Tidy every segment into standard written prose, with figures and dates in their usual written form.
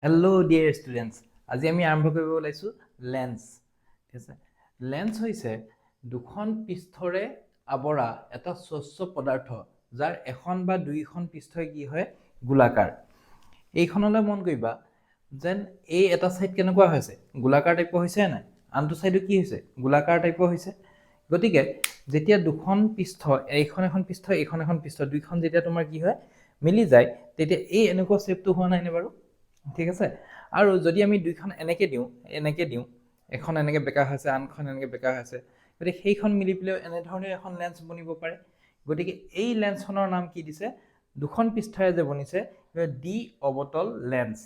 Hello' dear students, আজি আমি আৰম্ভ কৰিব ওলাইছোঁ লেন্স। ঠিক আছে, লেন্স হৈছে দুখন পৃষ্ঠৰে আৱৰা এটা স্বচ্ছ পদাৰ্থ যাৰ এখন বা দুইখন পৃষ্ঠই কি হয় গোলাকাৰ। এইখনলৈ মন কৰিবা যেন এই এটা ছাইড কেনেকুৱা হৈছে গোলাকাৰ টাইপৰ হৈছে নাই, আনটো ছাইডো কি হৈছে গোলাকাৰ টাইপৰ হৈছে। গতিকে যেতিয়া দুখন পৃষ্ঠ এইখন এখন পৃষ্ঠ এইখন এখন পৃষ্ঠ দুইখন যেতিয়া তোমাৰ কি হয় মিলি যায় তেতিয়া এই এনেকুৱা শ্বেপটো হোৱা নাইনে বাৰু। ঠিক আছে, আৰু যদি আমি দুইখন এনেকৈ দিওঁ এখন এনেকৈ বেকা হৈছে আনখন এনেকৈ বেকা হৈছে, গতিকে সেইখন মিলি পেলাইও এনেধৰণে এখন লেন্স বনিব পাৰে। গতিকে এই লেন্সখনৰ নাম কি দিছে, দুখন পৃষ্ঠৰে যে বনিছে ডি অৱতল লেন্স,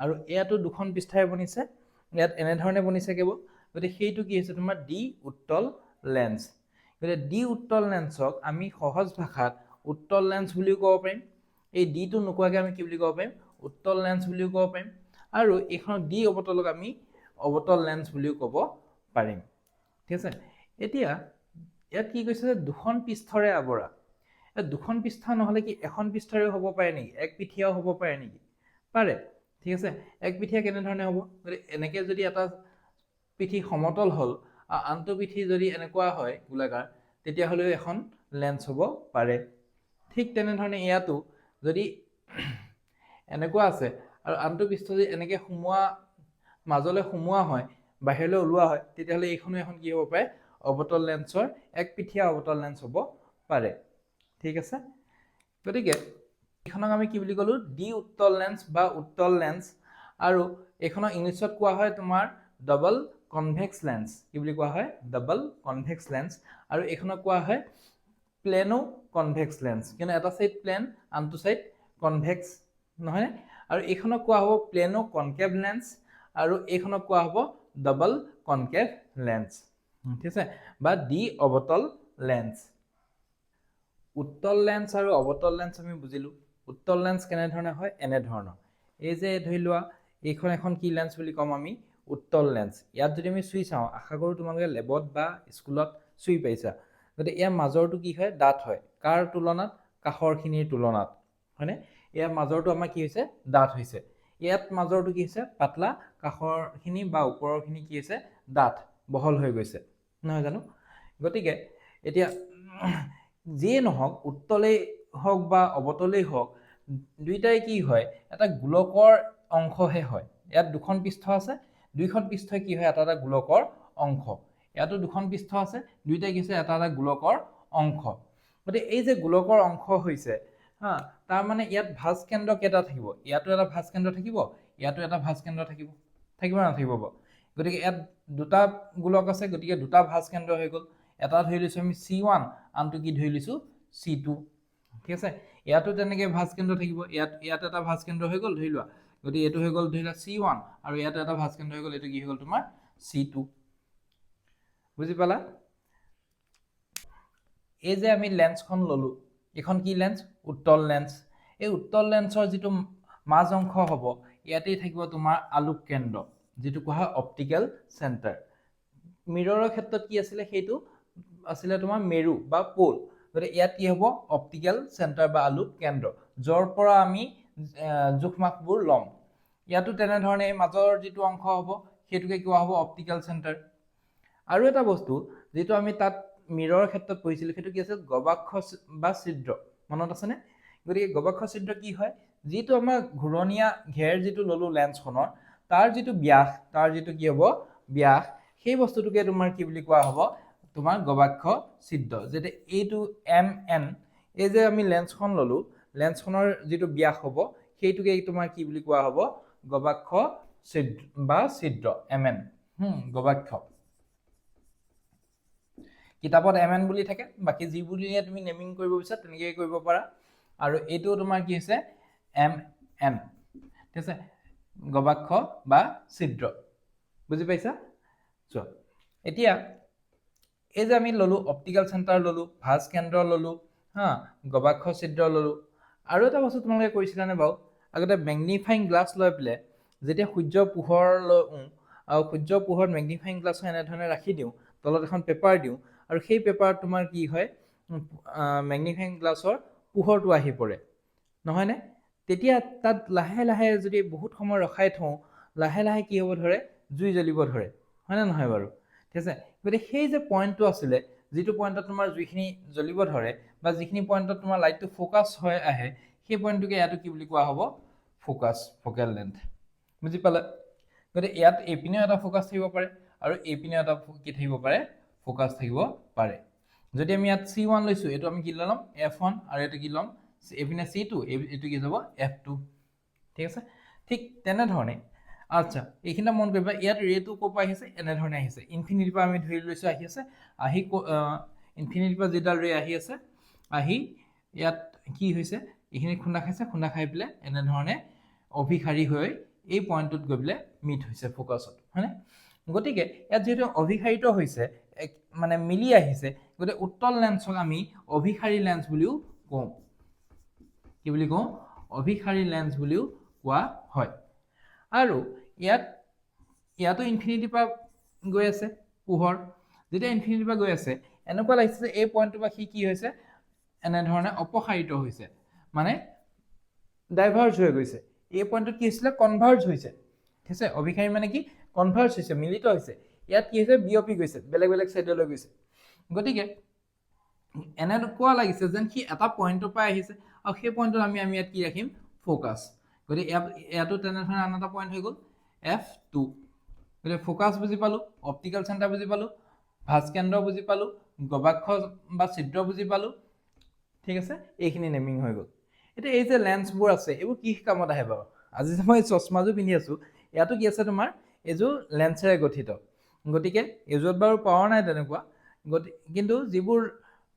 আৰু ইয়াতো দুখন পৃষ্ঠৰে বনিছে, ইয়াত এনেধৰণে বনিছে কেৱল। গতিকে সেইটো কি হৈছে তোমাৰ ডি উত্তল লেন্স। গতিকে ডি উত্তল লেন্সক আমি সহজ ভাষাত উত্তল লেন্স বুলিও ক'ব পাৰিম। এই ডিটো নোকোৱাকৈ আমি কি বুলি ক'ব পাৰিম, উত্তল লেন্স বুলিও ক'ব পাৰিম, আৰু এইখন ডি অৱতলক আমি অৱতল লেন্স বুলিও ক'ব পাৰিম। ঠিক আছে, এতিয়া ইয়াত কি কৈছে যে দুখন পৃষ্ঠৰে আৱৰা। দুখন পৃষ্ঠ নহ'লে কি এখন পৃষ্ঠৰেও হ'ব পাৰে নেকি, এক পিঠিয়াও হ'ব পাৰে নেকি, পাৰে। ঠিক আছে, এক পিঠিয়া কেনেধৰণে হ'ব, গতিকে এনেকৈ যদি এটা পিঠি সমতল হ'ল আৰু আনটো পিঠি যদি এনেকুৱা হয় গোলাকাৰ, তেতিয়াহ'লেও এখন লেন্স হ'ব পাৰে। ঠিক তেনেধৰণে ইয়াতো যদি এনেকুৱা আছে আৰু আনটো পৃষ্ঠ যদি এনেকৈ মাজলৈ সোমোৱা হয় বাহিৰলৈ ওলোৱা হয়, তেতিয়াহ'লে এইখনো এখন কি হ'ব পাৰে অৱতল লেন্সৰ এক পিঠিয়া অৱতল লেন্স হ'ব পাৰে। ঠিক আছে, গতিকে এইখনক আমি কি বুলি ক'লো ডি উত্তল লেন্স বা উত্তল লেন্স, আৰু এইখনক ইংলিছত কোৱা হয় তোমাৰ ডাবল কনভেক্স লেন্স। কি বুলি কোৱা হয়, ডাবল কনভেক্স লেন্স। আৰু এইখনক কোৱা হয় প্লেনো কনভেক্স লেন্স, কিন্তু এটা ছাইড প্লেন আনটো ছাইড কনভেক্স নহয়। আৰু এইখনক কোৱা হ'ব প্লেনো কনকেভ লেন্স, আৰু এইখনক কোৱা হ'ব ডাবল কনকেভ লেন্স। ঠিক আছে, বা ডি অৱতল লেন্স। উত্তল লেন্স আৰু অৱতল লেন্স আমি বুজিলোঁ। উত্তল লেন্স কেনেধৰণে হয়, এনেধৰণৰ। এই যে ধৰি লোৱা এইখন এখন কি লেন্স বুলি ক'ম আমি, উত্তল লেন্স। ইয়াত যদি আমি চুই চাওঁ, আশা কৰোঁ তোমালোকে লেবত বা স্কুলত চুই পাইছা, গতিকে ইয়াৰ মাজৰটো কি হয় ডাঠ হয়, কাৰ তুলনাত, কাষৰখিনিৰ তুলনাত, হয়নে। ইয়াৰ মাজৰটো আমাৰ কি হৈছে ডাঠ হৈছে, ইয়াত মাজৰটো কি হৈছে পাতলা, কাষৰখিনি বা ওপৰৰখিনি কি হৈছে ডাঠ বহল হৈ গৈছে, নহয় জানো। গতিকে এতিয়া যিয়ে নহওক উত্তলেই হওক বা অৱতলেই হওক, দুইটাই কি হয় এটা গোলকৰ অংশহে হয়। ইয়াত দুখন পৃষ্ঠ আছে, দুইখন পৃষ্ঠই কি হয় এটা এটা গোলকৰ অংশ। ইয়াতো দুখন পৃষ্ঠ আছে, দুইটাই কি হৈছে এটা এটা গোলকৰ অংশ। গতিকে এই যে গোলকৰ অংশ হৈছে হা, তাৰ মানে ইয়াত ভাঁজ কেন্দ্ৰ কেইটা থাকিব, ইয়াতো এটা ভাঁজ কেন্দ্ৰ থাকিব, ইয়াতো এটা ভাঁজ কেন্দ্ৰ থাকিব, থাকিব নাথাকিব বাৰু। গতিকে ইয়াত দুটা গোলক আছে, গতিকে দুটা ভাঁজ কেন্দ্ৰ হৈ গ'ল। এটা ধৰি লৈছোঁ আমি C1, আনটো কি ধৰি লৈছোঁ C2। ঠিক আছে, ইয়াতো তেনেকৈ ভাঁজ কেন্দ্ৰ থাকিব, ইয়াত এটা ভাঁজ কেন্দ্ৰ হৈ গ'ল ধৰি লোৱা, গতিকে এইটো হৈ গ'ল ধৰি লোৱা C1, আৰু ইয়াতো এটা ভাঁজ কেন্দ্ৰ হৈ গ'ল, এইটো কি হৈ গ'ল তোমাৰ C2। বুজি পালা। এই যে আমি লেন্সখন ল'লোঁ, এইখন কি লেন্স, উত্তল লেন্স। এই উত্তল লেন্সৰ যিটো মাজ অংশ হ'ব, ইয়াতেই থাকিব তোমাৰ আলোক কেন্দ্ৰ, যিটো কোৱা হয় অপ্টিকেল চেণ্টাৰ। মিৰৰৰ ক্ষেত্ৰত কি আছিলে, সেইটো আছিলে তোমাৰ মেৰু বা প'ল। গতিকে ইয়াত কি হ'ব অপ্টিকেল চেণ্টাৰ বা আলোক কেন্দ্ৰ, য'ৰ পৰা আমি জোখ মাখবোৰ ল'ম। ইয়াতো তেনেধৰণে মাজৰ যিটো অংশ হ'ব সেইটোকে কোৱা হ'ব অপ্টিকেল চেণ্টাৰ। আৰু এটা বস্তু যিটো আমি তাত মিৰৰ ক্ষেত্ৰত পঢ়িছিলোঁ, সেইটো কি আছিল গবাক্ষ বা ছিদ্ৰ, মনত আছেনে। গতিকে গবাক্ষ ছিদ্ৰ কি হয়, যিটো আমাৰ ঘূৰণীয়া ঘেৰ যিটো ল'লোঁ লেন্সখনৰ, তাৰ যিটো ব্যাস, তাৰ যিটো কি হ'ব ব্যাস, সেই বস্তুটোকে তোমাৰ কি বুলি কোৱা হ'ব তোমাৰ গবাক্ষ ছিদ্ৰ। যেতিয়া এইটো MN, এই যে আমি লেন্সখন ল'লোঁ, লেন্সখনৰ যিটো ব্যাস হ'ব সেইটোকে তোমাৰ কি বুলি কোৱা হ'ব গবাক্ষ ছিদ্ৰ বা ছিদ্ৰ MN। গবাক্ষ, কিতাপত MN বুলি থাকে, বাকী যি বুলিয়ে তুমি নেমিং কৰিব বিচাৰা তেনেকৈ কৰিব পাৰা। আৰু এইটো তোমাৰ কি হৈছে MN। ঠিক আছে, গবাক্ষ বা ছিদ্ৰ। বুজি পাইছা। চোৱা এতিয়া এই যে আমি ল'লোঁ অপ্টিকেল চেণ্টাৰ ল'লোঁ, ভাঁজ কেন্দ্ৰ ল'লোঁ হা, গবাক্ষ ছিদ্ৰ ল'লোঁ। আৰু এটা বস্তু তোমালোকে কৰিছিলানে বাৰু, আগতে মেগনিফাইং গ্লাছ লৈ পেলাই যেতিয়া সূৰ্যৰ পোহৰ লওঁ আৰু সূৰ্যৰ পোহৰত মেগনিফাইং গ্লাছ এনেধৰণে ৰাখি দিওঁ, তলত এখন পেপাৰ দিওঁ, আৰু সেই পেপাৰত তোমাৰ কি হয় মেগনিফাইং গ্লাছৰ পোহৰটো আহি পৰে, নহয়নে। তেতিয়া তাত লাহে লাহে যদি বহুত সময় ৰখাই থওঁ লাহে লাহে কি হ'ব ধৰে জুই জ্বলিব ধৰে হয়নে নহয় বাৰু ঠিক আছে গতিকে সেই যে পইণ্টটো আছিলে যিটো পইণ্টত তোমাৰ জুইখিনি জ্বলিব ধৰে বা যিখিনি পইণ্টত তোমাৰ লাইটটো ফ'কাছ হৈ আহে সেই পইণ্টটোকে ইয়াতো কি বুলি কোৱা হ'ব ফ'কাছ ফ'কেল লেন্থ বুজি পালে গতিকে ইয়াত এইপিনেও এটা ফ'কাছ থাকিব পাৰে আৰু এইপিনেও এটা কি থাকিব পাৰে ফ'কাছ থাকিব পাৰে যদি আমি ইয়াত C1 লৈছোঁ এইটো আমি কি ল'ম F1 আৰু এইটো কি ল'ম এইপিনে C2 এইটো কি যাব F2 ঠিক আছে ঠিক তেনেধৰণে আচ্ছা এইখিনিটা মন কৰিবা ইয়াত ৰেটো ক'ৰ পৰা আহিছে এনেধৰণে আহিছে ইনফিনিটিৰ পৰা আমি ধৰি লৈছোঁ আহি আছে আহি ইনফিনিটিৰ পৰা যিডাল ৰে আহি আছে আহি ইয়াত কি হৈছে এইখিনি খুন্দা খাইছে খুন্দা খাই পেলাই এনেধৰণে অভিসাৰী হৈ এই পইণ্টটোত গৈ পেলাই মিট হৈছে ফ'কাছত হয়নে গতিকে ইয়াত যিহেতু অভিসাৰিত হৈছে মানে মিলি আহিছে গতিকে উত্তল লেন্সক আমি অভিসাৰী লেন্স বুলিও কওঁ কি বুলি কওঁ অভিসাৰী লেন্স বুলিও কোৱা হয় আৰু ইয়াতো ইনফিনিটিৰ পৰা গৈ আছে পোহৰ যেতিয়া ইনফিনিটিৰ পৰা গৈ আছে এনেকুৱা লাগিছে যে এই পইণ্টটোৰ পৰা সি কি হৈছে এনেধৰণে অপসাৰিত হৈছে মানে ডাইভাৰ্জ হৈ গৈছে এই পইণ্টত কি হৈছিলে কনভাৰ্জ হৈছে ঠিক আছে অভিসাৰী মানে কি কনভাৰ্জ হৈছে মিলিত হৈছে ইয়াত কি হৈছে বিয়পি গৈছে বেলেগ বেলেগ চাইডলৈ গৈছে গতিকে এনেকুৱা লাগিছে যেন সি এটা পইণ্টৰ পৰা আহিছে আৰু সেই পইণ্টত আমি ইয়াত কি ৰাখিম ফ'কাছ গতিকে ইয়াতো তেনেধৰণে আন এটা পইণ্ট হৈ গ'ল F2 গতিকে ফ'কাছ বুজি পালোঁ অপটিকেল চেণ্টাৰ বুজি পালোঁ ভাস্কেন্দ্ৰ বুজি পালোঁ গবাক্ষ বা ছিদ্ৰ বুজি পালোঁ ঠিক আছে এইখিনি নেমিং হৈ গ'ল এতিয়া এই যে লেন্সবোৰ আছে এইবোৰ কি কামত আহে বাৰু আজি যে মই চশমাযোৰ পিন্ধি আছোঁ ইয়াতো কি আছে তোমাৰ এইযোৰ লেন্সেৰে গঠিত গতিকে এইযোৰত বাৰু পাৱাৰ নাই তেনেকুৱা কিন্তু যিবোৰ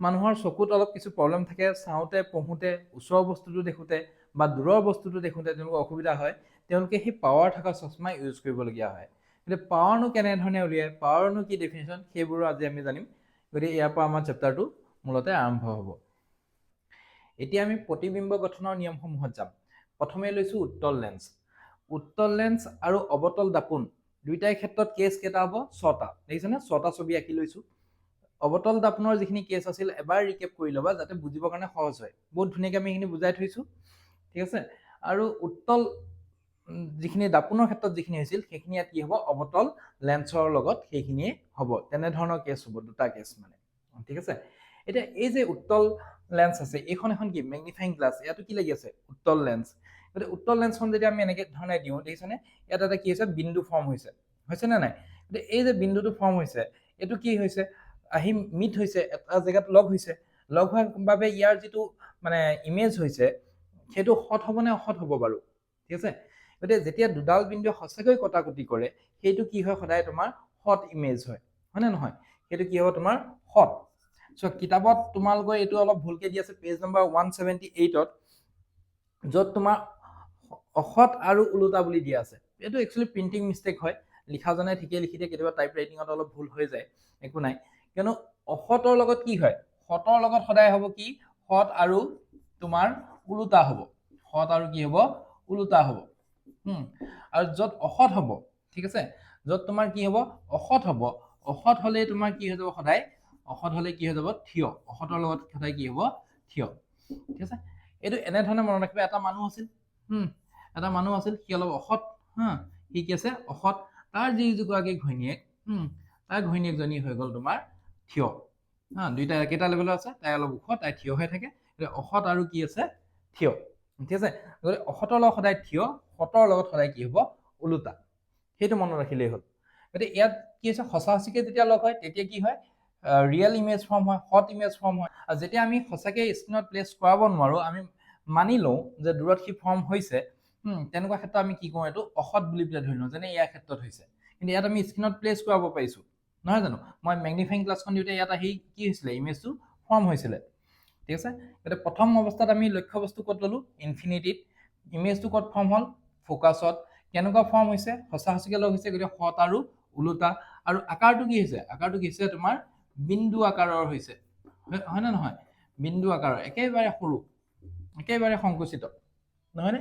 মানুহৰ চকুত অলপ কিছু প্ৰব্লেম থাকে চাওঁতে পঢ়োঁতে ওচৰৰ বস্তুটো দেখোঁতে বা দূৰৰ বস্তুটো দেখোঁতে তেওঁলোকৰ অসুবিধা হয় তেওঁলোকে সেই পাৱাৰ থকা চশমা ইউজ কৰিবলগীয়া হয় গতিকে পাৱাৰনো কেনেধৰণে উলিয়ায় পাৱাৰনো কি ডেফিনেশ্যন সেইবোৰো আজি আমি জানিম গতিকে ইয়াৰ পৰা আমাৰ চেপ্টাৰটো মূলতে আৰম্ভ হ'ব এতিয়া আমি প্ৰতিবিম্ব গঠনৰ নিয়মসমূহত যাম প্ৰথমে লৈছোঁ উত্তল লেন্স আৰু অৱতল দাপোন দুইটাই ক্ষেত্ৰত কেছ কেইটা হ'ব 6টা দেখিছেনে 6টা ছবি আঁকি লৈছোঁ অৱতল দাপোনৰ যিখিনি কেছ আছিল এবাৰ ৰিকেপ কৰি ল'বা যাতে বুজিবৰ কাৰণে সহজ হয় বহুত ধুনীয়াকৈ আমি এইখিনি বুজাই থৈছোঁ ঠিক আছে আৰু উত্তল যিখিনি দাপোনৰ ক্ষেত্ৰত যিখিনি হৈছিল সেইখিনি ইয়াত কি হ'ব অৱতল লেন্সৰ লগত সেইখিনিয়ে হ'ব তেনেধৰণৰ কেছ হ'ব দুটা কেছ মানে ঠিক আছে এতিয়া এই যে উত্তল লেন্স আছে এইখন এখন কি মেগনিফাইং গ্লাছ ইয়াতো কি লাগি আছে উত্তল লেন্স গতিকে উত্তল লেন্সখন যদি আমি এনেকৈ ধৰণে দিওঁ দেখিছেনে ইয়াত এটা কি হৈছে বিন্দু ফৰ্ম হৈছেনে নাই গতিকে এই যে বিন্দুটো ফৰ্ম হৈছে এইটো কি হৈছে আহি মিট হৈছে এটা জেগাত লগ হৈছে লগ হোৱাৰ বাবে ইয়াৰ যিটো মানে ইমেজ হৈছে সেইটো সৎ হ'ব নে অসৎ হ'ব বাৰু ঠিক আছে গতিকে যেতিয়া দুডাল বিন্দুৱে সঁচাকৈ কটাকটি কৰে সেইটো কি হয় সদায় তোমাৰ সৎ ইমেজ হয়নে নহয় সেইটো কি হ'ব তোমাৰ সৎ চ' কিতাপত তোমালোকৰ এইটো অলপ ভুলকৈ দি আছে পেজ নম্বৰ 178ত য'ত তোমাৰ অসৎ আৰু ওলোটা বুলি দিয়া আছে এইটো একচুৱেলি প্ৰিণ্টিং মিষ্টেক হয় লিখাজনে ঠিকেই লিখি দিয়ে কেতিয়াবা টাইপ ৰাইটিঙত অলপ ভুল হৈ যায় একো নাই কিয়নো অসতৰ লগত কি হয় সতৰ লগত সদায় হ'ব কি সৎ আৰু তোমাৰ ওলোটা হ'ব সৎ আৰু কি হ'ব ওলোটা হ'ব আৰু য'ত অসৎ হ'ব ঠিক আছে য'ত তোমাৰ কি হ'ব অসৎ হ'লে তোমাৰ কি হৈ যাব সদায় অসৎ হ'লে কি হৈ যাব থিয় অসতৰ লগত সদায় কি হ'ব থিয় ঠিক আছে এইটো এনেধৰণে মনত ৰাখিবা এটা মানুহ আছিল সি অলপ অসৎ সি কি আছে অসৎ তাৰ যিগৰাকী ঘৈণীয়েক তাৰ ঘৈণীয়েকজনী হৈ গ'ল তোমাৰ থিয় দুইটা একেটা লেভেলৰ আছে তাই অলপ ওখ তাই থিয় হৈ থাকে অসৎ আৰু কি আছে থিয় ঠিক আছে গতিকে অসতৰ লগত সদায় থিয় সতৰ লগত সদায় কি হ'ব ওলোটা সেইটো মনত ৰাখিলেই হ'ল গতিকে ইয়াত কি হৈছে সঁচা সঁচিকৈ যেতিয়া লগ হয় তেতিয়া কি হয় ৰিয়েল ইমেজ ফৰ্ম হয় সৎ ইমেজ ফৰ্ম হয় আৰু যেতিয়া আমি সঁচাকৈ স্ক্ৰীণত প্লেচ কৰাব নোৱাৰোঁ আমি মানি লওঁ যে দূৰত সি ফৰ্ম হৈছে তেনেকুৱা ক্ষেত্ৰত আমি কি কৰোঁ এইটো অসৎ বুলি পেলাই ধৰি লওঁ যেনে ইয়াৰ ক্ষেত্ৰত হৈছে কিন্তু ইয়াত আমি স্ক্ৰীণত প্লেচ কৰাব পাৰিছোঁ নহয় জানো মই মেগনিফাইং গ্লাছখন দিওঁতে ইয়াত আহি কি হৈছিলে ইমেজটো ফৰ্ম হৈছিলে ঠিক আছে গতিকে প্ৰথম অৱস্থাত আমি লক্ষ্য বস্তু ক'ত ল'লোঁ ইনফিনিটিত ইমেজটো ক'ত ফৰ্ম হ'ল ফ'কাছত কেনেকুৱা ফৰ্ম হৈছে সঁচা সঁচিকৈ লগ হৈছে গতিকে সৎ আৰু ওলোটা আৰু আকাৰটো কি হৈছে তোমাৰ বিন্দু আকাৰৰ হৈছে হয়নে নহয় বিন্দু আকাৰৰ একেবাৰে সৰু একেবাৰে সংকুচিত নহয়নে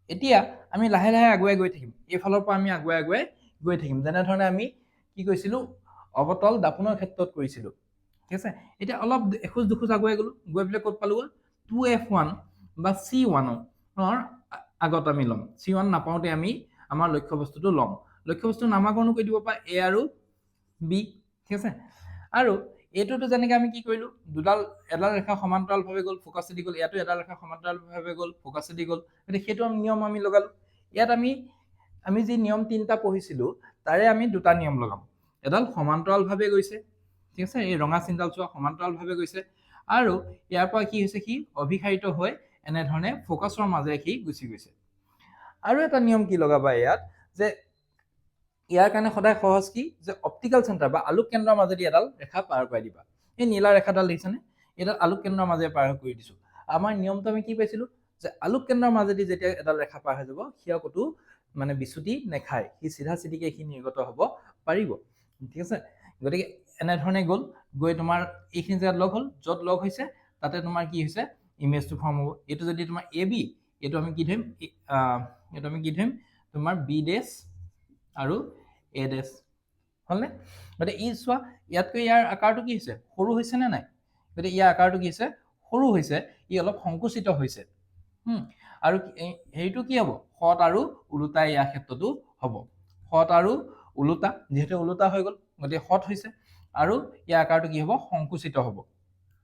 এতিয়া আমি লাহে লাহে আগুৱাই গৈ থাকিম এইফালৰ পৰা আমি আগুৱাই গৈ থাকিম যেনেধৰণে আমি কি কৈছিলোঁ অৱতল দাপোনৰ ক্ষেত্ৰত কৰিছিলোঁ ঠিক আছে এতিয়া অলপ এখোজ দুখোজ আগুৱাই গ'লোঁ গৈ পেলাই ক'ত পালোঁ 2F1 বা C1 আগত আমি ল'ম C1 নাপাওঁতে আমি আমাৰ লক্ষ্য বস্তুটো ল'ম লক্ষ্য বস্তু নামাকৰণো কৰি দিব পাৰা A আৰু B ঠিক আছে আৰু এইটোতো যেনেকৈ আমি কি কৰিলোঁ এডাল ৰেখা সমান্তৰালভাৱে গ'ল ফ'কাছেদি গ'ল ইয়াতো এডাল ৰেখা সমান্তৰালভাৱে গ'ল ফ'কাছেদি গ'ল গতিকে সেইটো নিয়ম আমি লগালোঁ ইয়াত আমি যি নিয়ম তিনিটা পঢ়িছিলোঁ তাৰে আমি দুটা নিয়ম লগাম এডাল সমান্তৰালভাৱে গৈছে ঠিক আছে এই ৰঙা চিনডাল চোৱা সমান্তৰালভাৱে গৈছে আৰু ইয়াৰ পৰা কি হৈছে সি অভিসাৰিত হৈ এনেধৰণে ফ'কাছৰ মাজেৰে সি গুচি গৈছে আৰু এটা নিয়ম কি লগাবা ইয়াত যে ইয়াৰ কাৰণে সদায় সহজ কি যে অপটিকেল চেণ্টাৰ বা আলোক কেন্দ্ৰৰ মাজেদি এডাল ৰেখা পাৰ কৰাই দিবা এই নীলা ৰেখাডাল দেখিছানে এডাল আলোক কেন্দ্ৰৰ মাজেৰে পাৰ কৰি দিছোঁ আমাৰ নিয়মটো আমি কি পাইছিলোঁ যে আলোক কেন্দ্ৰৰ মাজেদি যেতিয়া এডাল ৰেখা পাৰ হৈ যাব সিয়া ক'তো মানে বিচুতি নেখায় সি চিধা চিধিকে সি নিৰ্গত হ'ব পাৰিব ঠিক আছে গতিকে এনেধৰণে গৈ তোমাৰ এইখিনি জেগাত লগ হ'ল য'ত লগ হৈছে তাতে তোমাৰ কি হৈছে ইমেজটো ফৰ্ম হ'ব এইটো যদি তোমাৰ AB এইটো আমি কি ধৰিম তোমাৰ B ডেছ আৰু A ডেছ হ'লনে গতিকে ই চোৱা ইয়াতকৈ ইয়াৰ আকাৰটো কি হৈছে সৰু হৈছে নে নাই গতিকে ইয়াৰ আকাৰটো কি হৈছে সৰু হৈছে ই অলপ সংকুচিত হৈছে আৰু হেৰিটো কি হ'ব সৎ আৰু ওলোটা ইয়াৰ ক্ষেত্ৰতো হ'ব সৎ আৰু ওলোটা যিহেতু ওলোটা হৈ গ'ল গতিকে সৎ হৈছে আৰু ইয়াৰ আকাৰটো কি হ'ব সংকুচিত হ'ব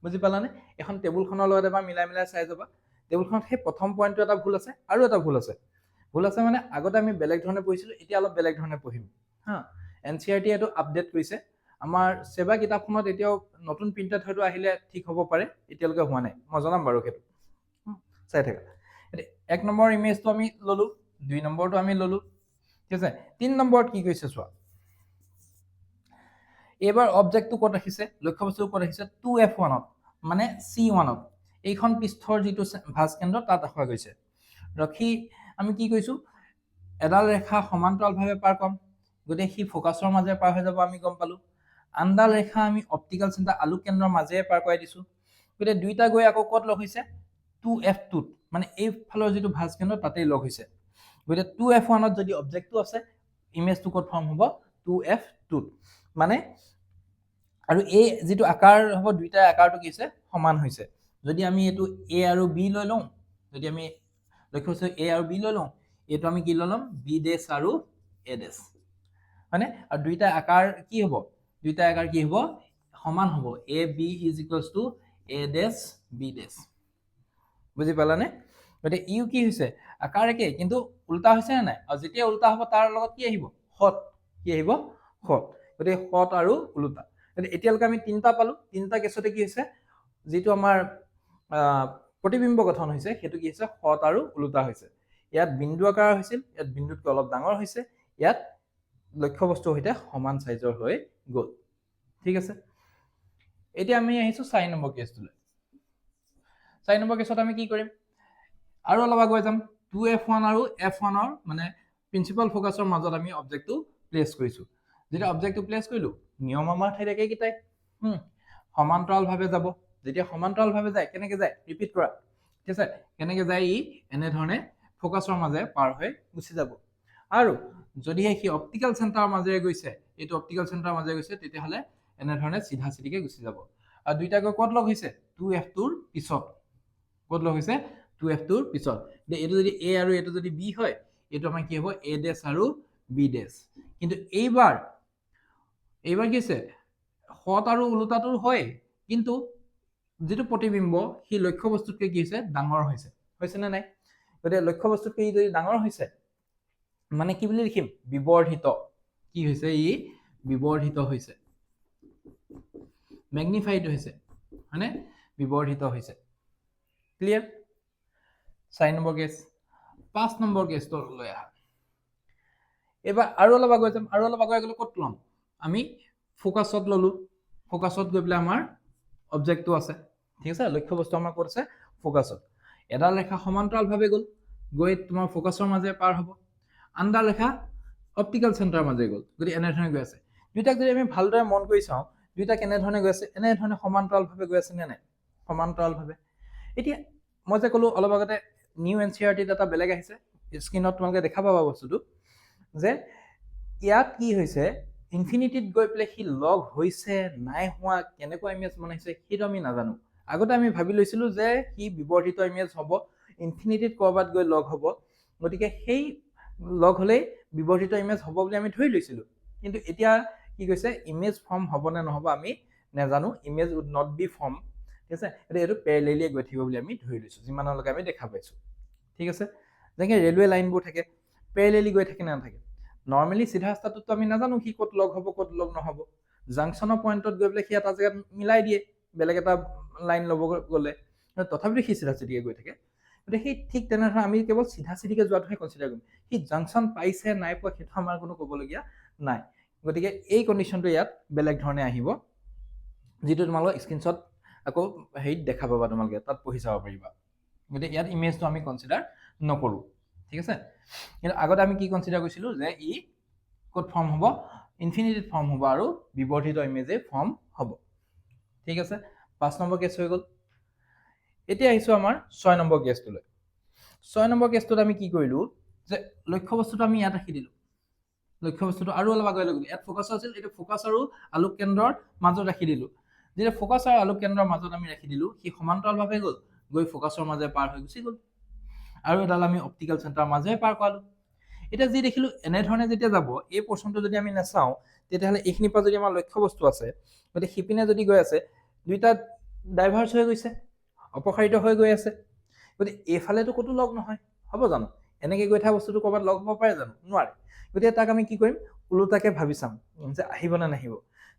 বুজি পালানে এখন টেবুলখনৰ লগত এবাৰ মিলাই চাই যাবা টেবুলখনত সেই প্ৰথম পইণ্টটো এটা ভুল আছে আৰু এটা ভুল আছে মানে আগতে আমি বেলেগ ধৰণে পঢ়িছিলোঁ এতিয়া অলপ বেলেগ ধৰণে পঢ়িম হা NCERT এইটো আপডেট কৰিছে আমাৰ সেৱা কিতাপখনত এতিয়াও নতুন প্ৰিণ্টেড হয়তো আহিলে ঠিক হ'ব পাৰে এতিয়ালৈকে হোৱা নাই মই জনাম বাৰু সেইটো চাই থাকা এক নম্বৰ ইমেজটো আমি ল'লোঁ 2 নম্বৰটো আমি ল'লোঁ ঠিক আছে 3 নম্বৰত কি কৈছে চোৱা এইবাৰ অবজেক্টটো ক'ত ৰাখিছে লক্ষ্যবস্তুটো ক'ত ৰাখিছে 2F1ত মানে C1ত এইখন পৃষ্ঠৰ যিটো ভাঁজ কেন্দ্ৰ তাত ৰখা গৈছে ৰখি আমি কি কৈছোঁ এডাল ৰেখা সমান্তৰালভাৱে পাৰ কৰাম গতিকে সি ফ'কাছৰ মাজেৰে পাৰ হৈ যাব আমি গম পালোঁ আনডাল ৰেখা আমি অপটিকেল চেণ্টাৰ আলোক কেন্দ্ৰৰ মাজেৰে পাৰ কৰাই দিছোঁ গতিকে দুইটা গৈ আকৌ ক'ত লগ হৈছে 2F2ত মানে এইফালৰ যিটো ভাঁজ কেন্দ্ৰ তাতেই লগ হৈছে গতিকে 2F1ত যদি অবজেক্টটো আছে ইমেজটো ক'ত ফৰ্ম হ'ব 2F2ত মানে আৰু এই যিটো আকাৰ হ'ব দুইটাৰ আকাৰটো কি হৈছে সমান হৈছে যদি আমি এইটো A আৰু B লৈ লওঁ যদি আমি লক্ষ্যবস্তু A আৰু B লৈ লওঁ এইটো আমি কি লৈ ল'ম B ডেছ আৰু A ডেছ হয়নে আৰু দুইটা আকাৰ কি হ'ব সমান হ'ব AB is equals to A dash B ডেছ বুজি পালানে গতিকে ইউ কি হৈছে আকাৰ একে কিন্তু উল্টা হৈছে নে নাই আৰু যেতিয়া উল্টা হ'ব তাৰ লগত কি আহিব সৎ গতিকে সৎ আৰু ওলোটা এতিয়ালৈকে আমি তিনিটা পালোঁ তিনিটা কেছতে কি হৈছে যিটো আমাৰ প্ৰতিবিম্ব গঠন হৈছে সেইটো কি হৈছে সৎ আৰু ওলোটা হৈছে ইয়াত বিন্দু আকাৰ হৈছিল ইয়াত বিন্দুতকৈ অলপ ডাঙৰ হৈছে ইয়াত লক্ষ্যবস্তুৰ সৈতে সমান সাইজৰ হৈ গ'ল ঠিক আছে এতিয়া আমি আহিছোঁ 4 নম্বৰ কেছটোলৈ 4 নম্বৰ কেছত আমি কি কৰিম আৰু অলপ আগুৱাই যাম 2F1 আৰু F1ৰ মানে প্ৰিন্সিপাল ফ'কাছৰ মাজত আমি অবজেক্টটো প্লেচ কৰিছোঁ যেতিয়া অবজেক্টটো প্লেচ কৰিলোঁ নিয়ম আমাৰ ঠাইত একেইটাই সমান্তৰালভাৱে যাব যেতিয়া সমান্তৰালভাৱে যায় কেনেকৈ যায় ৰিপিট কৰা ঠিক আছে কেনেকৈ যায় ই এনেধৰণে ফ'কাছৰ মাজেৰে পাৰ হৈ গুচি যাব আৰু যদিহে সি অপটিকেল চেণ্টাৰৰ মাজেৰে গৈছে এইটো অপটিকেল চেণ্টাৰৰ মাজেৰে গৈছে তেতিয়াহ'লে এনেধৰণে চিধা চিধিকে গুচি যাব আৰু দুইটাকৈ ক'ত লগ হৈছে 2F2ৰ পিছত ক'ত লগ হৈছে 2F2ৰ পিছত এইটো যদি A আৰু এইটো যদি B হয় এইটো আমাৰ কি হ'ব A ডেছ আৰু B ডেছ কিন্তু এইবাৰ কি হৈছে সৎ আৰু ওলোটাটোৰ হয় কিন্তু যিটো প্ৰতিবিম্ব সি লক্ষ্যবস্তুতকৈ কি হৈছে ডাঙৰ হৈছে নে নাই গতিকে লক্ষ্যবস্তুতকৈ যদি ডাঙৰ হৈছে মানে কি বুলি লিখিম বিবৰ্ধিত কি হৈছে ই বিবৰ্ধিত হৈছে ম্যাগনিফাইড হৈছে হয়নে বিবৰ্ধিত হৈছে ক্লিয়াৰ 4 নম্বৰ কেছ 5 নম্বৰ কেছটো লৈ আহা এবাৰ আৰু অলপ আগুৱাই যাম আৰু অলপ আগুৱাই গ'লে ক'ত ল'ম আমি ফ'কাছত ল'লোঁ ফ'কাছত গৈ পেলাই আমাৰ অবজেক্টটো আছে ঠিক আছে লক্ষ্যবস্তু আমাৰ ক'ত আছে ফ'কাছত এডাল ৰেখা সমান্তৰালভাৱে গৈ তোমাৰ ফ'কাছৰ মাজেৰে পাৰ হ'ব আনডাল ৰেখা অপটিকেল চেণ্টাৰৰ মাজেৰে গ'ল গতিকে এনেধৰণে গৈ আছে দুইটাক যদি আমি ভালদৰে মন কৰি চাওঁ দুইটা কেনেধৰণে গৈ আছে এনেধৰণে সমান্তৰালভাৱে গৈ আছে নে নাই সমান্তৰালভাৱে এতিয়া মই যে ক'লোঁ অলপ আগতে নিউ NCERTত এটা বেলেগ আহিছে স্ক্ৰীনত তোমালোকে দেখা পাবা বস্তুটো যে ইয়াত কি হৈছে ইনফিনিটিত গৈ পেলাই সি লগ হৈছে নাই হোৱা কেনেকুৱা ইমেজ বনাইছে সেইটো আমি নাজানো আগতে আমি ভাবি লৈছিলোঁ যে সি বিবৰ্ধিত ইমেজ হ'ব ইনফিনিটিত ক'ৰবাত গৈ লগ হ'ব, গতিকে সেই লগ হ'লেই বিবৰ্ধিত ইমেজ হ'ব বুলি আমি ধৰি লৈছিলোঁ। কিন্তু এতিয়া কি কৈছে, ইমেজ ফৰ্ম হ'ব নে নহ'ব আমি নাজানো, image would not be form, ঠিক আছে। এতিয়া এইটো পেৰেলেলিয়ে গৈ থাকিব বুলি আমি ধৰি লৈছোঁ, যিমানলৈকে আমি দেখা পাইছোঁ, ঠিক আছে। যেনেকৈ ৰেলৱে লাইনবোৰ থাকে, পেৰেলেলি গৈ থাকে নে নাথাকে। নৰ্মেলি চিধা ৰাস্তাটোতো আমি নাজানো সি ক'ত লগ হ'ব ক'ত লগ নহ'ব। জাংচনৰ পইণ্টত গৈ পেলাই সি এটা জেগাত মিলাই দিয়ে বেলেগ এটা লাইন ল'ব গ'লে, তথাপিতো সি চিধা চিধিকে গৈ থাকে। গতিকে সেই ঠিক তেনেধৰণে আমি কেৱল চিধা চিধিকে যোৱাটোহে কনচিডাৰ কৰিম। সি জাংচন পাইছে নাই পোৱা সেইটো আমাৰ কোনো ক'বলগীয়া নাই। গতিকে এই কণ্ডিশ্যনটো ইয়াত বেলেগ ধৰণে আহিব, যিটো তোমালোকৰ স্ক্ৰীনশ্বট আকৌ হেৰিত দেখা পাবা, তোমালোকে তাত পঢ়ি চাব পাৰিবা। গতিকে ইয়াত ইমেজটো আমি কনচিডাৰ নকৰোঁ, ঠিক আছে। কিন্তু আগতে আমি কি কনচিডাৰ কৰিছিলোঁ যে ই ক'ত ফৰ্ম হ'ব, ইনফিনিটিত ফৰ্ম হ'ব আৰু বিবৰ্ধিত ইমেজে ফৰ্ম হ'ব, ঠিক আছে। 5 নম্বৰ কেছ হৈ গ'ল। এতিয়া আহিছোঁ আমাৰ 6 নম্বৰ কেছটোলৈ। 6 নম্বৰ কেছটোত আমি কি কৰিলোঁ যে লক্ষ্য বস্তুটো আমি ইয়াত ৰাখি দিলোঁ, লক্ষ্য বস্তুটো আৰু অলপ আগুৱাই লৈ গ'লোঁ। ইয়াত ফ'কাছ আছিল, এইটো ফ'কাছ আৰু আলোক কেন্দ্ৰৰ মাজত ৰাখি দিলোঁ। যেতিয়া ফ'কাছ আৰু আলোক কেন্দ্ৰৰ মাজত আমি ৰাখি দিলোঁ, সি সমান্তৰালভাৱে গ'ল, গৈ ফ'কাছৰ মাজে পাৰ হৈ গুচি গ'ল, আৰু এডাল আমি অপ্টিকেল চেণ্টাৰৰ মাজেৰে পাৰ কৰালোঁ। এতিয়া যি দেখিলোঁ এনেধৰণে যেতিয়া যাব, এই পৰ্চনটো যদি আমি নাচাওঁ, তেতিয়াহ'লে এইখিনিৰ পৰা যদি আমাৰ লক্ষ্য বস্তু আছে, গতিকে সিপিনে যদি গৈ আছে, দুইটা ডাইভাৰ্চ হৈ গৈছে, অপসাৰিত হৈ গৈ আছে। গতিকে এইফালেতো ক'তো লগ নহয়, হ'ব জানো? এনেকৈ গৈ থকা বস্তুটো ক'ৰবাত লগ হ'ব পাৰে জানো? নোৱাৰে। গতিকে তাক আমি কি কৰিম, ওলোটাকে ভাবি চাম যে আহিব নে নাহিব।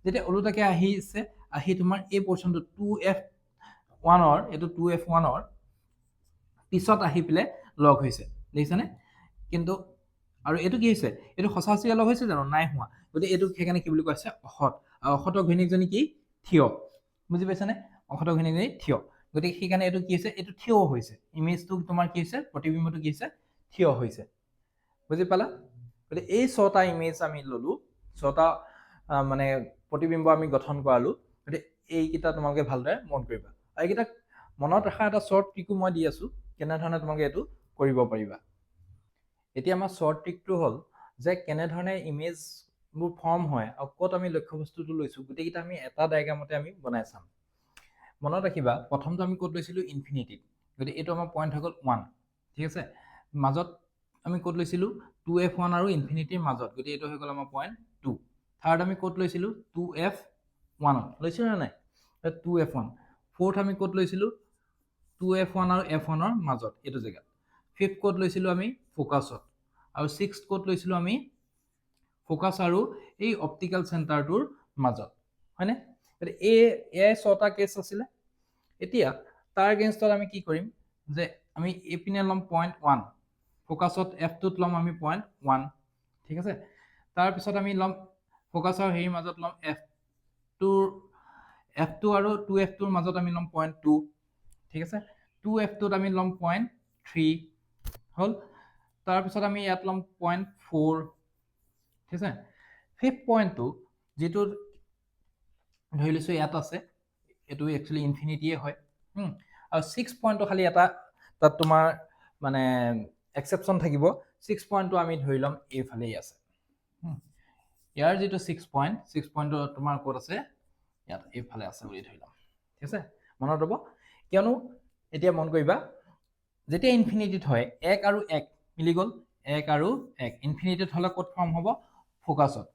যেতিয়া ওলোটাকে আহিছে, আহি তোমাৰ এই পৰ্চনটো 2F1ৰ, এইটো 2F1ৰ পিছত আহি পেলাই লগ হৈছে, দেখিছানে? কিন্তু আৰু এইটো কি হৈছে, এইটো সঁচা সঁচিকে লগ হৈছে জানো? নাই হোৱা। গতিকে এইটো সেইকাৰণে কি বুলি কোৱা হৈছে, অসৎ। আৰু অসৎৰ ঘৈণীয়েকজনী কি? থিয়। বুজি পাইছানে? অসৎৰ ঘৈণীয়েকজনী থিয়। গতিকে সেইকাৰণে এইটো কি হৈছে, এইটো থিয় হৈছে। ইমেজটো তোমাৰ কি হৈছে, প্ৰতিবিম্বটো কি হৈছে, থিয় হৈছে। বুজি পালা? গতিকে এই 6টা ইমেজ আমি ল'লোঁ, 6টা মানে প্ৰতিবিম্ব আমি গঠন কৰালোঁ। গতিকে এইকেইটা তোমালোকে ভালদৰে মন কৰিবা। আৰু এইকেইটা মনত ৰখা এটা শ্বৰ্ট ট্ৰিকো মই দি আছোঁ, কেনেধৰণে তোমালোকে এইটো কৰিব পাৰিবা। এতিয়া আমাৰ শ্বৰ্ট ট্ৰিকটো হ'ল যে কেনেধৰণে ইমেজবোৰ ফৰ্ম হয় আৰু ক'ত আমি লক্ষ্য বস্তুটো লৈছোঁ, গোটেইকেইটা আমি এটা ডায়েগ্ৰামতে আমি বনাই চাম। মনত ৰাখিবা, প্ৰথমটো আমি ক'ত লৈছিলোঁ, ইনফিনিটিত। গতিকে এইটো আমাৰ পইণ্ট হৈ গ'ল 1, ঠিক আছে। মাজত আমি ক'ত লৈছিলোঁ, 2F1 আৰু ইনফিনিটিৰ মাজত, গতিকে এইটো হৈ গ'ল আমাৰ পইণ্ট 2। থাৰ্ড আমি ক'ত লৈছিলোঁ, 2F1ত লৈছিলোঁ নে নাই, 2F1। ফ'ৰ্থ আমি ক'ত লৈছিলোঁ, 2F1 আৰু F1ৰ মাজত, এইটো জেগাত। ফিফ্থ ক'ত লৈছিলোঁ আমি, ফ'কাছত। আৰু ছিক্সথ ক'ত লৈছিলোঁ আমি, ফ'কাছ আৰু এই অপ্টিকেল চেণ্টাৰটোৰ মাজত, হয়নে? গতিকে এয়াই 6টা কেছ আছিলে। এতিয়া তাৰ এগেইনষ্টত আমি কি কৰিম, যে আমি এইপিনে ল'ম পইণ্ট 1, ফ'কাছত F2ত ল'ম আমি পইণ্ট 1, ঠিক আছে। তাৰপিছত আমি ল'ম ফ'কাছৰ হেৰিৰ মাজত ল'ম F2 আৰু 2F2ৰ মাজত আমি ল'ম পইণ্ট 2, ঠিক আছে। 2F2ত আমি ল'ম পইণ্ট 3 হ'ল। তাৰপিছত আমি ইয়াত ল'ম পইণ্ট 4, ঠিক আছে। ফিফ্থ পইণ্টটো যিটো ধৰি লৈছোঁ ইয়াত আছে, এইটো একচুৱেলি ইনফিনিটিয়ে হয়। আৰু 6 পইণ্টটো খালি এটা তাত তোমাৰ মানে এক্সেপশ্যন থাকিব। 6 পইণ্টটো আমি ধৰি ল'ম এইফালেই আছে। ইয়াৰ যিটো 6 পইণ্টটো তোমাৰ ক'ত আছে, ইয়াত এইফালে আছে বুলি ধৰি ল'ম, ঠিক আছে। মনত ৰ'ব, কিয়নো এতিয়া মন কৰিবা, যেতিয়া ইনফিনিটিত হয় 1 আৰু 1 মিলি গ'ল, 1 আৰু 1 ইনফিনিটিত হ'লে ক'ত ফৰ্ম হ'ব, ফ'কাছত।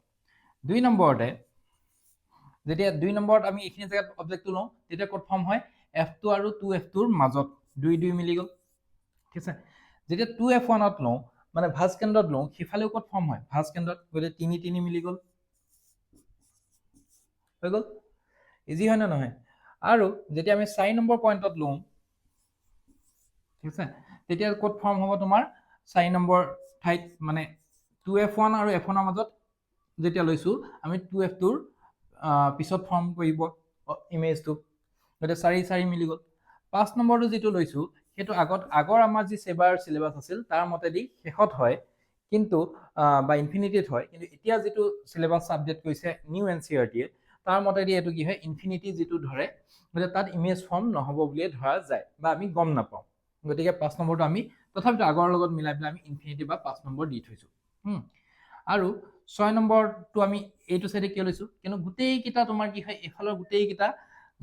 2 নম্বৰতে যেতিয়া 2 নম্বৰত আমি এইখিনি জেগাত অবজেক্টটো লওঁ, তেতিয়া ক'ত ফৰ্ম হয়, F2 আৰু 2F2ৰ মাজত 2 মিলি গ'ল, ঠিক আছে। যেতিয়া 2F1ত লওঁ, মানে ভাঁজ কেন্দ্ৰত লওঁ, সিফালেও ক'ত ফৰ্ম হয়, ভাঁজ কেন্দ্ৰত, গতিকে 3 মিলি গ'ল, হৈ গ'ল। ইজি হয় নে নহয়? আৰু যেতিয়া আমি 4 নম্বৰ পইণ্টত লওঁ, ঠিক আছে, তেতিয়া ক'ত ফৰ্ম হ'ব তোমাৰ, 4 নম্বৰ ঠাইত, মানে 2F1 আৰু F1ৰ মাজত যেতিয়া লৈছোঁ আমি 2F2ৰ পিছত ফৰ্ম কৰিব ইমেজটো, গতিকে 4 মিলি গ'ল। 5 নম্বৰটো যিটো লৈছোঁ, সেইটো আগৰ আমাৰ যি ছেবাৰ চিলেবাছ আছিল তাৰ মতেদি শেষত হয়, কিন্তু বা ইনফিনিটিত হয়, কিন্তু এতিয়া যিটো চিলেবাছ আপডেট কৰিছে নিউ NCERT-য়ে, তাৰ মতেদি এইটো কি হয়, ইনফিনিটি যিটো ধৰে, গতিকে তাত ইমেজ ফৰ্ম নহ'ব বুলিয়ে ধৰা যায়, বা আমি গম নাপাওঁ। গতিকে 5 নম্বৰটো আমি তথাপিতো আগৰ লগত মিলাই পেলাই আমি ইনফিনিটি বা 5 নম্বৰ দি থৈছোঁ। আৰু 6 নম্বৰটো আমি এইটো চাইডে কিয় লৈছোঁ, কিন্তু গোটেইকেইটা তোমাৰ কি হয়, এইফালৰ গোটেইকেইটা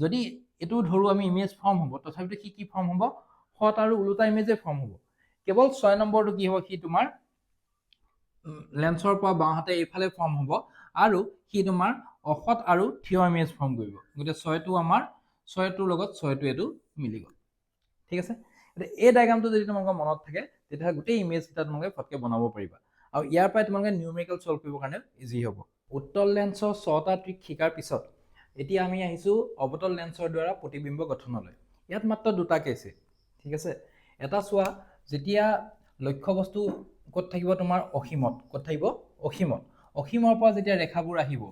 যদি এইটো ধৰোঁ আমি ইমেজ ফৰ্ম হ'ব, তথাপিতো কি ফৰ্ম হ'ব, সৎ আৰু ওলোটা ইমেজে ফৰ্ম হ'ব। কেৱল 6 নম্বৰটো কি হ'ব, সি তোমাৰ লেন্সৰ পৰা বাওঁহাতে এইফালে ফৰ্ম হ'ব আৰু সি তোমাৰ অসৎ আৰু থিয় ইমেজ ফৰ্ম কৰিব। গতিকে 6টো আমাৰ 6টোৰ লগত 6টো এইটো মিলি গ'ল। ঠিক আছে, এতিয়া এই ডায়াগ্ৰামটো যদি তোমালোকৰ মনত থাকে তেতিয়াহ'লে গোটেই ইমেজকেইটা তোমালোকে ফটকৈ বনাব পাৰিবা আৰু ইয়াৰ পৰাই তোমালোকে নিউমেৰিকেল ছল্ভ কৰিবৰ কাৰণে ইজি হ'ব। উত্তল লেন্সৰ 6টা ট্ৰিক শিকাৰ পিছত এতিয়া আমি আহিছোঁ অৱতল লেন্সৰ দ্বাৰা প্ৰতিবিম্ব গঠনলৈ। ইয়াত মাত্ৰ 2টা কেছে। ঠিক আছে, এটা চোৱা, যেতিয়া লক্ষ্য বস্তু ক'ত থাকিব তোমাৰ অসীমত, ক'ত থাকিব অসীমত, অসীমৰ পৰা যেতিয়া ৰেখাবোৰ আহিব,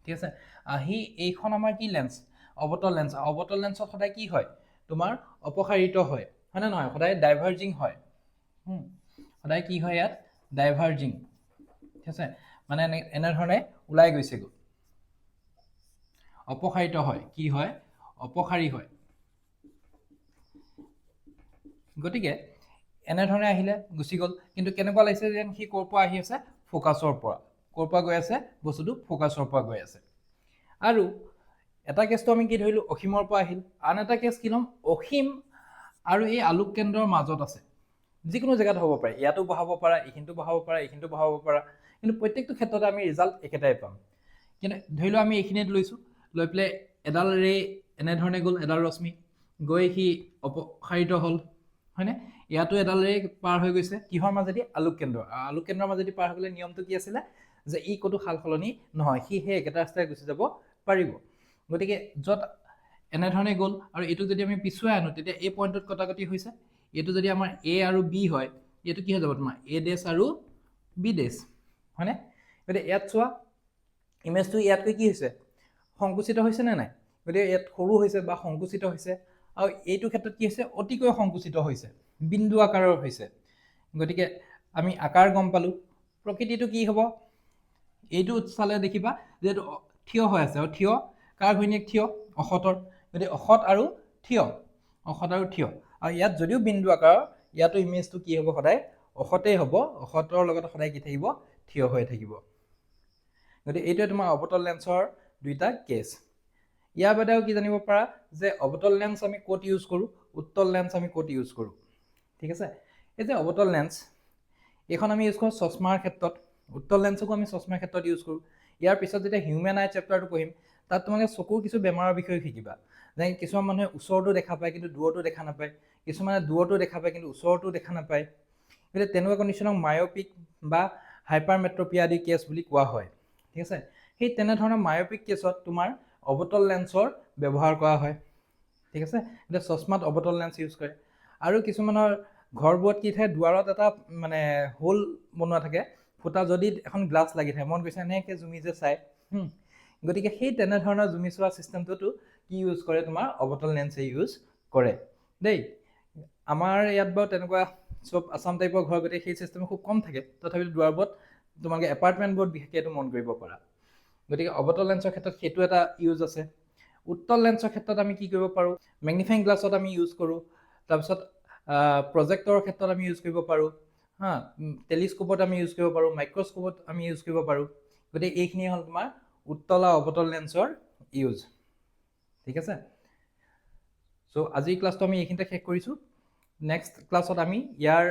ঠিক আছে, আহি এইখন আমাৰ কি লেন্স, অৱতল লেন্স। অৱতল লেন্সত সদায় কি হয় তোমাৰ অপসাৰিত হয় নে নহয়, সদায় ডাইভাৰ্জিং হয়। সদায় কি হয় ইয়াত ডাইভাৰ্জিং। ঠিক আছে, মানে এনেধৰণে ওলাই গৈছে গৈ, অপসাৰিত হয়, কি হয় অপসাৰী হয়। গতিকে এনেধৰণে আহিলে গুচি গ'ল, কিন্তু কেনেকুৱা লাগিছে যেন সি ক'ৰ পৰা আহি আছে, ফ'কাছৰ পৰা। ক'ৰ পৰা গৈ আছে বস্তুটো, ফ'কাছৰ পৰা গৈ আছে। আৰু এটা কেছটো আমি কি ধৰিলোঁ, অসীমৰ পৰা আহিল। আন এটা কেছ কি ল'ম, অসীম আৰু এই আলোক কেন্দ্ৰৰ মাজত আছে। যিকোনো জেগাত হ'ব পাৰে, ইয়াতো বহাব পাৰা, এইখিনিতো বহাব পাৰা, এইখিনিতো বহাব পাৰা, কিন্তু প্ৰত্যেকটো ক্ষেত্ৰতে আমি ৰিজাল্ট একেটাই পাম। কিন্তু ধৰি লওঁ আমি এইখিনিত লৈছোঁ, লৈ পেলাই এডাল ৰে এনেধৰণে গ'ল, এডাল ৰশ্মি গৈ সি অপসাৰিত হ'ল, হয়নে? ইয়াতো এডাল ৰে পাৰ হৈ গৈছে, কিহৰ মাজেদি, আলোক কেন্দ্ৰ। আলোক কেন্দ্ৰৰ মাজেদি পাৰ হৈ গ'লে নিয়মটো কি আছিলে যে ই ক'তো সাল সলনি নহয়, সি সেই একেটা ৰাস্তাই গুচি যাব পাৰিব। গতিকে য'ত এনেধৰণে গ'ল আৰু এইটো যদি আমি পিছুৱাই আনো তেতিয়া এই পইণ্টত কটাকটি হৈছে। এইটো যদি আমাৰ এ আৰু বি হয়, এইটো কি হৈ যাব তোমাৰ এ ডেছ আৰু বি ডেছ, হয়নে? গতিকে ইয়াত চোৱা, ইমেজটো ইয়াতকৈ কি হৈছে, সংকুচিত হৈছে নে নাই? গতিকে ইয়াত সৰু হৈছে বা সংকুচিত হৈছে, আৰু এইটো ক্ষেত্ৰত কি হৈছে, অতিকৈ সংকুচিত হৈছে, বিন্দু আকাৰৰ হৈছে। গতিকে আমি আকাৰ গম পালোঁ। প্ৰকৃতিটো কি হ'ব, এইটো চালে দেখিবা যিহেতু থিয় হৈ আছে, আৰু থিয় কাৰ ঘৈণীয়েক, থিয় অসতৰ। গতিকে অসৎ আৰু থিয়, অসৎ আৰু থিয়, আৰু ইয়াত যদিও বিন্দু আকাৰৰ, ইয়াতো ইমেজটো কি হ'ব, সদায় অসতেই হ'ব, অসতৰ লগত সদায় কি থাকিব, থিয় হৈ থাকিব। গতিকে এইটোৱে তোমাৰ অৱতল লেন্সৰ 2টা কেছ। ইয়াৰ বাদেও কি জানিব পাৰা যে অৱতল লেন্স আমি ক'ত ইউজ কৰোঁ, উত্তল লেন্স আমি ক'ত ইউজ কৰোঁ। ঠিক আছে, এই যে অৱতল লেন্স, এইখন আমি ইউজ কৰোঁ চশমাৰ ক্ষেত্ৰত, উত্তল লেন্সকো আমি চশমাৰ ক্ষেত্ৰত ইউজ কৰোঁ। ইয়াৰ পিছত যেতিয়া হিউমেন আই চেপ্টাৰটো পঢ়িম, তাত তোমালোকে চকুৰ কিছু বেমাৰৰ বিষয়ে শিকিবা। যেনে কিছুমান মানুহে ওচৰতো দেখা পায় কিন্তু দূৰতো দেখা নাপায়, কিছুমানে দূৰতো দেখা পায় কিন্তু ওচৰতো দেখা নাপায়। গতিকে তেনেকুৱা কণ্ডিশ্যনক মায়'পিক বা হাইপাৰমেট্ৰপিয়া আদি কেছ বুলি কোৱা হয়। ঠিক আছে, সেই তেনেধৰণৰ মায়'পিক কেছত তোমাৰ অৱতল লেন্সৰ ব্যৱহাৰ কৰা হয়। ঠিক আছে, এতিয়া চশমাত অৱতল লেন্স ইউজ কৰে। আৰু কিছুমানৰ ঘৰবোৰত কি থাকে, দুৱাৰত এটা মানে হোল বনোৱা থাকে, ফুটা, যদি এখন গ্লাছ লাগি থাকে, মন গৈছে এনেকৈ জুমি যে চাই। গতিকে সেই তেনেধৰণৰ জুমি চোৱা ছিষ্টেমটোতো কি ইউজ কৰে, তোমাৰ অৱতল লেন্সে ইউজ কৰে দেই। আমাৰ ইয়াত বাৰু তেনেকুৱা চব আছাম টাইপৰ ঘৰ, গতিকে সেই ছিষ্টেম খুব কম থাকে, তথাপিতো দুৱাৰবোৰত তোমালোকে এপাৰ্টমেণ্টবোৰত বিশেষকৈ এইটো মন কৰিব পাৰা। গতিকে অৱতল লেন্সৰ ক্ষেত্ৰত সেইটো এটা ইউজ আছে। উত্তল লেন্সৰ ক্ষেত্ৰত আমি কি কৰিব পাৰোঁ, মেগনিফাইং গ্লাছত আমি ইউজ কৰোঁ, তাৰপিছত প্ৰজেক্টৰৰ ক্ষেত্ৰত আমি ইউজ কৰিব পাৰোঁ, টেলিস্কোপত আমি ইউজ কৰিব পাৰোঁ, মাইক্ৰস্কোপত আমি ইউজ কৰিব পাৰোঁ। গতিকে এইখিনিয়ে হ'ল তোমাৰ উত্তল আৰু অৱতল লেন্সৰ ইউজ। ঠিক আছে, চ' আজিৰ ক্লাছটো আমি এইখিনিতে শেষ কৰিছোঁ। নেক্সট ক্লাছত আমি ইয়াৰ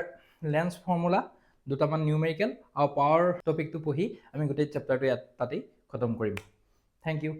লেন্স ফৰ্মুলা, 2টামান নিউমেৰিকেল আৰু পাৱাৰ টপিকটো পঢ়ি আমি গোটেই চেপ্টাৰটো তাতেই খতম কৰিম। Thank U.